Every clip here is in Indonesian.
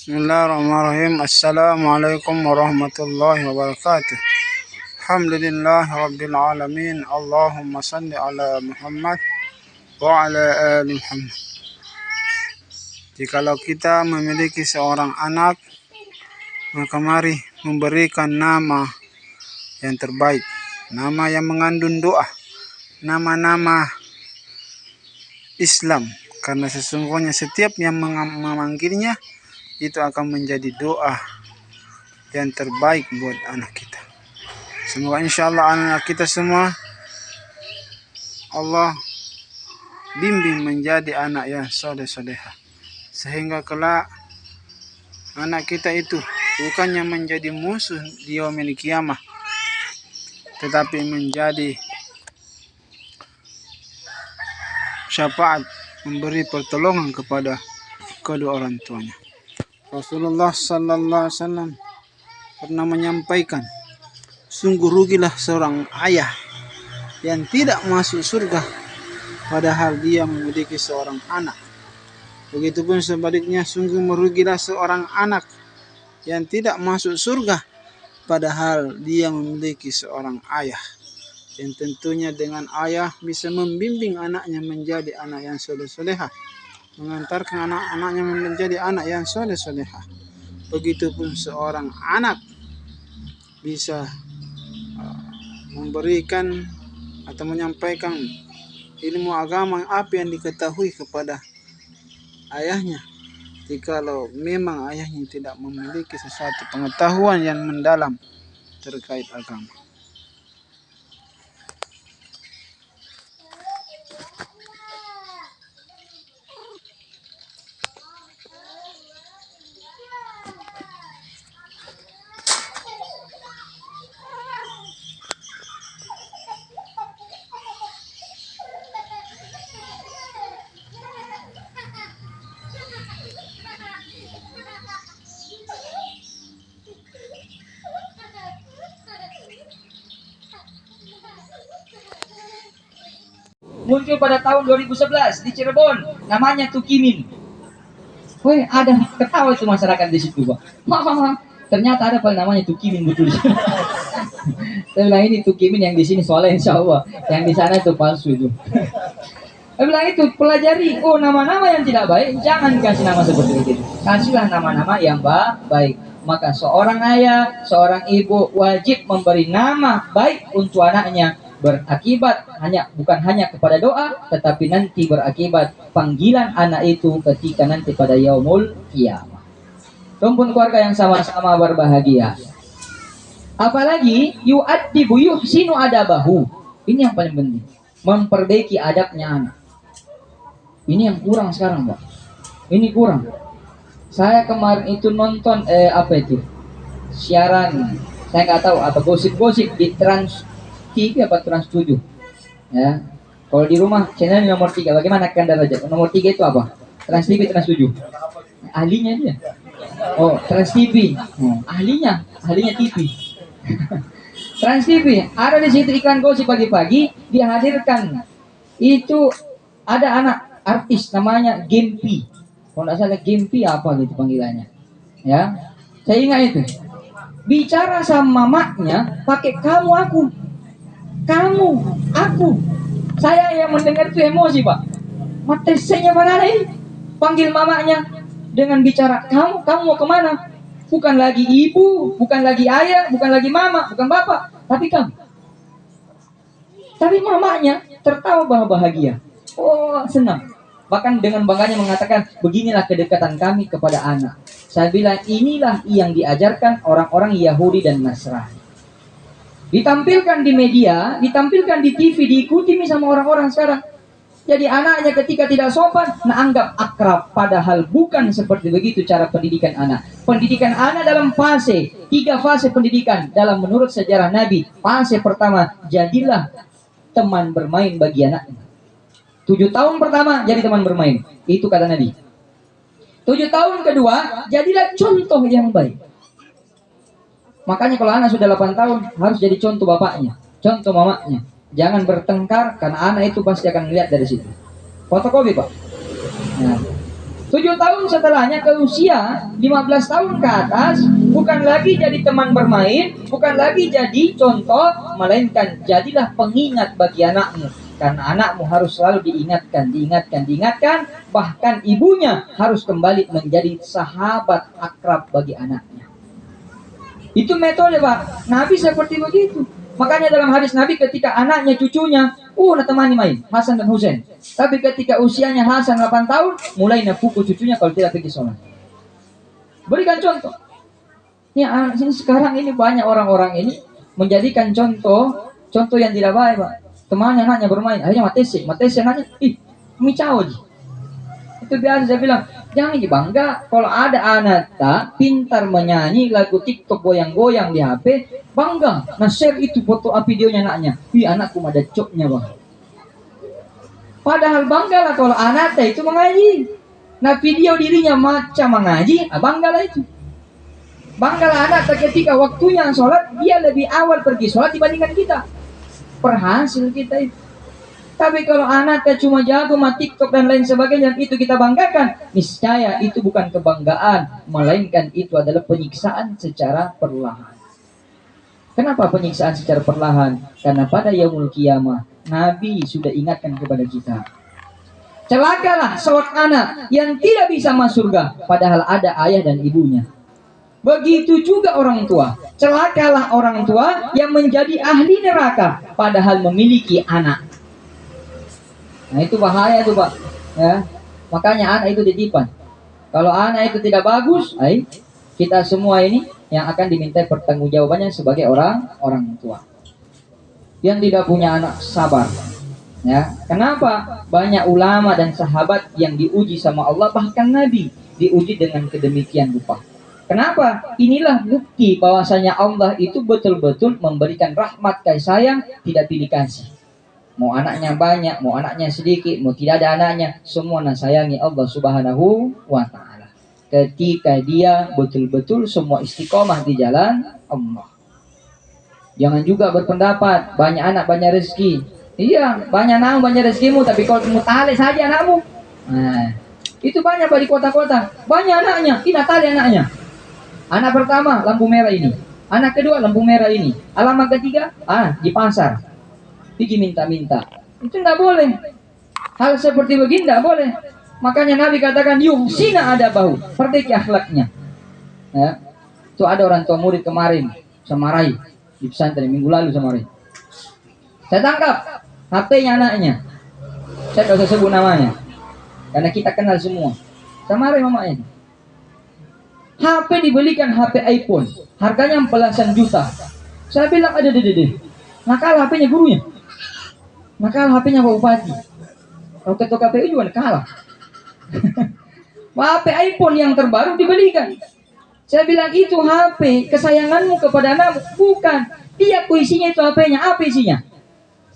Bismillahirrahmanirrahim. Assalamualaikum warahmatullahi wabarakatuh. Alhamdulillah rabbil alamin. Allahumma salli ala Muhammad wa ala ali Muhammad. Jikalau kita memiliki seorang anak, maka mari memberikan nama yang terbaik, nama yang mengandung doa, nama-nama Islam, karena sesungguhnya setiap yang memanggilnya itu akan menjadi doa yang terbaik buat anak kita. Semoga insya Allah anak kita semua Allah bimbing menjadi anak yang soleh-soleha, sehingga kelak anak kita itu bukannya menjadi musuh di yaumil qiyamah, tetapi menjadi syafaat, memberi pertolongan kepada kedua orang tuanya. Rasulullah sallallahu alaihi wasallam pernah menyampaikan, sungguh rugilah seorang ayah yang tidak masuk surga padahal dia memiliki seorang anak. Begitupun sebaliknya, sungguh merugilah seorang anak yang tidak masuk surga padahal dia memiliki seorang ayah, yang tentunya dengan ayah bisa membimbing anaknya menjadi anak yang soleh-soleha, mengantarkan anak-anaknya menjadi anak yang soleh-soleha. Begitupun seorang anak bisa memberikan atau menyampaikan ilmu agama apa yang diketahui kepada ayahnya, jikalau memang ayahnya tidak memiliki sesuatu pengetahuan yang mendalam terkait agama. Muncul pada tahun 2011 di Cirebon, namanya Tukimin. Woi, ada ketawa itu masyarakat di situ, Pak. Ternyata ada namanya Tukimin betul. Saya bilang ini Tukimin yang di sini soalnya insya Allah, yang di sana itu palsu itu. Saya bilang itu pelajari, oh nama-nama yang tidak baik jangan kasih nama seperti itu. Kasihlah nama-nama yang baik. Maka seorang ayah, seorang ibu wajib memberi nama baik untuk anaknya, berakibat bukan hanya kepada doa, tetapi nanti berakibat panggilan anak itu ketika nanti pada yaumul qiyamah. Rumpun keluarga yang sama-sama berbahagia. Apalagi yu'addibu yuhsinu adabahu. Ini yang paling penting, memperbaiki adabnya anak. Ini yang kurang sekarang, Pak. Ini kurang. Saya kemarin itu nonton siaran, saya nggak tahu apa, gosip-gosip di Trans TV apa Trans 7 ya. Kalau di rumah channel nomor 3, bagaimana kan derajat nomor 3 itu apa? Trans TV, Trans 7 ahlinya dia. Oh, Trans TV, ahlinya TV. Trans TV ada di situ iklan gosip pagi-pagi, dihadirkan itu ada anak artis namanya Gempi, kalau nggak salah Gempi apa gitu panggilannya ya. Saya ingat itu bicara sama mamanya pakai kamu aku. Saya yang mendengar itu emosi, Pak. Matesnya mana nih? Panggil mamanya dengan bicara kamu mau kemana? Bukan lagi ibu, bukan lagi ayah, bukan lagi mama, bukan bapak, tapi kamu. Tapi mamanya tertawa bahagia. Oh, senang. Bahkan dengan bangganya mengatakan, beginilah kedekatan kami kepada anak. Saya bilang inilah yang diajarkan orang-orang Yahudi dan Nasrani. Ditampilkan di media, ditampilkan di TV, diikuti sama orang-orang sekarang. Jadi anaknya ketika tidak sopan, anggap akrab. Padahal bukan seperti begitu cara pendidikan anak. Pendidikan anak dalam 3 fase pendidikan dalam menurut sejarah Nabi. Fase pertama, jadilah teman bermain bagi anaknya. 7 tahun pertama jadi teman bermain. Itu kata Nabi. 7 tahun kedua, jadilah contoh yang baik. Makanya kalau anak sudah 8 tahun harus jadi contoh bapaknya, contoh mamanya. Jangan bertengkar karena anak itu pasti akan melihat dari situ. Fotokopi, Pak. Nah, 7 tahun setelahnya ke usia 15 tahun ke atas, bukan lagi jadi teman bermain, bukan lagi jadi contoh, melainkan jadilah pengingat bagi anakmu. Karena anakmu harus selalu diingatkan, bahkan ibunya harus kembali menjadi sahabat akrab bagi anaknya. Itu metode, Pak. Nabi seperti begitu. Makanya dalam hadis Nabi ketika anaknya, cucunya, temani main, Hasan dan Husain. Tapi ketika usianya Hasan 8 tahun, mulai pukul cucunya kalau tidak pergi sholat. Berikan contoh. Ya, sekarang ini banyak orang-orang ini menjadikan contoh yang tidak baik, Pak. Temannya anaknya bermain, akhirnya matesi anaknya, micau aja. Itu biasa saya bilang, jangan bangga kalau ada anak tak pintar menyanyi lagu TikTok goyang-goyang di HP, bangga. Nah, share itu foto videonya anaknya. Anakku ada coknya, Bang. Padahal banggalah kalau anak itu mengaji. Nah, video dirinya macam mengaji, banggalah itu. Banggalah anak ketika waktunya sholat, dia lebih awal pergi sholat dibandingkan kita. Perhasil kita itu. Tapi kalau anaknya cuma jago sama TikTok dan lain sebagainya, itu kita banggakan, niscaya itu bukan kebanggaan, melainkan itu adalah penyiksaan secara perlahan. Kenapa penyiksaan secara perlahan? Karena pada yaumul qiyamah, Nabi sudah ingatkan kepada kita. Celakalah seorang anak yang tidak bisa masuk surga, padahal ada ayah dan ibunya. Begitu juga orang tua. Celakalah orang tua yang menjadi ahli neraka, padahal memiliki anak. Nah, itu bahaya tuh, Pak. Ya. Makanya anak itu titipan. Kalau anak itu tidak bagus, kita semua ini yang akan diminta pertanggungjawabannya sebagai orang tua. Yang tidak punya anak sabar. Ya. Kenapa? Banyak ulama dan sahabat yang diuji sama Allah, bahkan Nabi diuji dengan kedemikian rupa. Kenapa? Inilah bukti bahwasanya Allah itu betul-betul memberikan rahmat kasih sayang, tidak pilih kasih. Mau anaknya banyak, mau anaknya sedikit, mau tidak ada anaknya, semua sayangi Allah Subhanahu wa ta'ala. Ketika dia betul-betul semua istiqomah di jalan Allah. Jangan juga berpendapat banyak anak banyak rezeki. Iya, banyak anak banyak rezekimu, tapi kalau kamu tali saja anakmu. Nah, itu banyak di kota-kota. Banyak anaknya, tidak tali anaknya. Anak pertama lampu merah ini, anak kedua lampu merah ini, alamat ketiga di pasar. Pergi minta-minta. Itu tidak boleh. Hal seperti begini tidak boleh. Makanya Nabi katakan, yuhsina ada bau, perbaiki akhlaknya. Ya. Itu ada orang tua murid kemarin samarai di pesantren minggu lalu samarai. Saya tangkap HP-nya anaknya. Saya tidak usah sebut namanya, karena kita kenal semua. Samarai mamanya. HP dibelikan HP iPhone, harganya belasan juta. Saya bilang ada dede. Nakal HP-nya gurunya. Nakal HP-nya Pak Bupati. Kalau ketua KPU juga kalah. HP iPhone yang terbaru dibelikan. Saya bilang itu HP kesayanganmu kepada anakmu. Bukan. Dia isinya itu HP-nya. Apa isinya?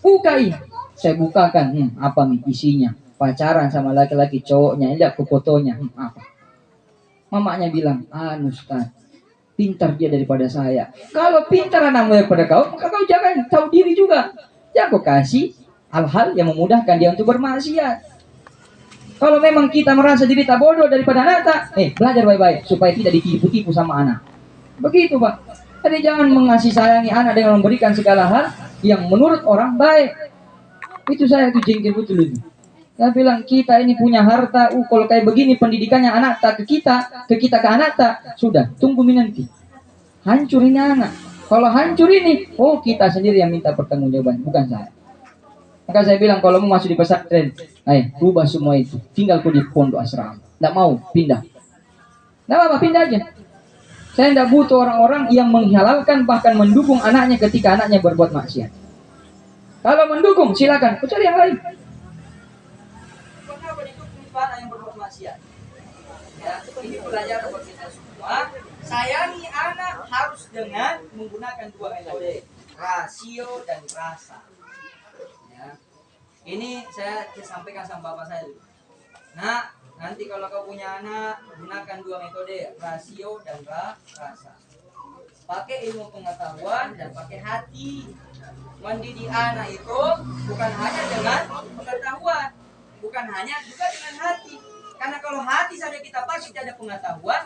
Buka ini. Saya bukakan. Apa nih isinya? Pacaran sama laki-laki cowoknya. Lihat ke fotonya. Apa? Mamanya bilang, Ustaz, pintar dia daripada saya. Kalau pintar anakmu daripada kau jangan tahu diri juga. Ya kau kasih hal-hal yang memudahkan dia untuk bermaksiat. Kalau memang kita merasa diri tak bodoh daripada anak, belajar baik-baik supaya tidak ditipu-tipu sama anak. Begitu, Pak. Jadi jangan mengasih sayangi anak dengan memberikan segala hal yang menurut orang baik. Itu saya tuh jengkel betul itu. Saya bilang kita ini punya harta, kalau kayak begini pendidikannya anak tak ke kita ke anak tak, sudah tunggu nanti. Hancur ini anak. Kalau hancur ini, kita sendiri yang minta pertanggungjawaban, bukan saya. Maka saya bilang kalau mau masuk di pesantren, rubah semua itu. Tinggal di pondok asrama. Tidak mau pindah. Tidak apa-apa, pindah aja. Saya tidak butuh orang-orang yang menghalalkan bahkan mendukung anaknya ketika anaknya berbuat maksiat. Kalau mendukung silakan, cari yang lain. Yang berbuat maksiat. Ya, ini pelajaran buat kita semua. Sayangi anak harus dengan menggunakan dua metode, rasio dan rasa. Ya. Ini saya sampaikan sama bapak saya dulu. Nah, nanti kalau kau punya anak, gunakan dua metode, rasio dan rasa. Pakai ilmu pengetahuan dan pakai hati. Mendidik anak itu bukan hanya dengan pengetahuan, bukan hanya juga dengan hati. Karena kalau hati saja kita pasti tidak ada pengetahuan,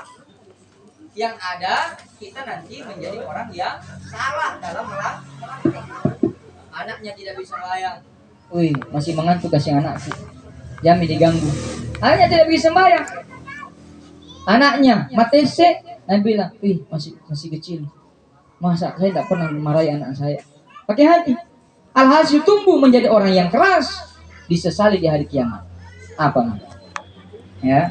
yang ada kita nanti menjadi orang yang salah dalam melangkah. Anaknya tidak bisa bayang. Wih, masih mengantuk kasih anakku. Jangan diganggu. Anaknya tidak bisa bayang. Anaknya matese, dan bilang, wih masih kecil. Masa saya tidak pernah memarahi anak saya. Pakai hati. Alhasil tumbuh menjadi orang yang keras, disesali di hari kiamat. Apa namanya? Ya.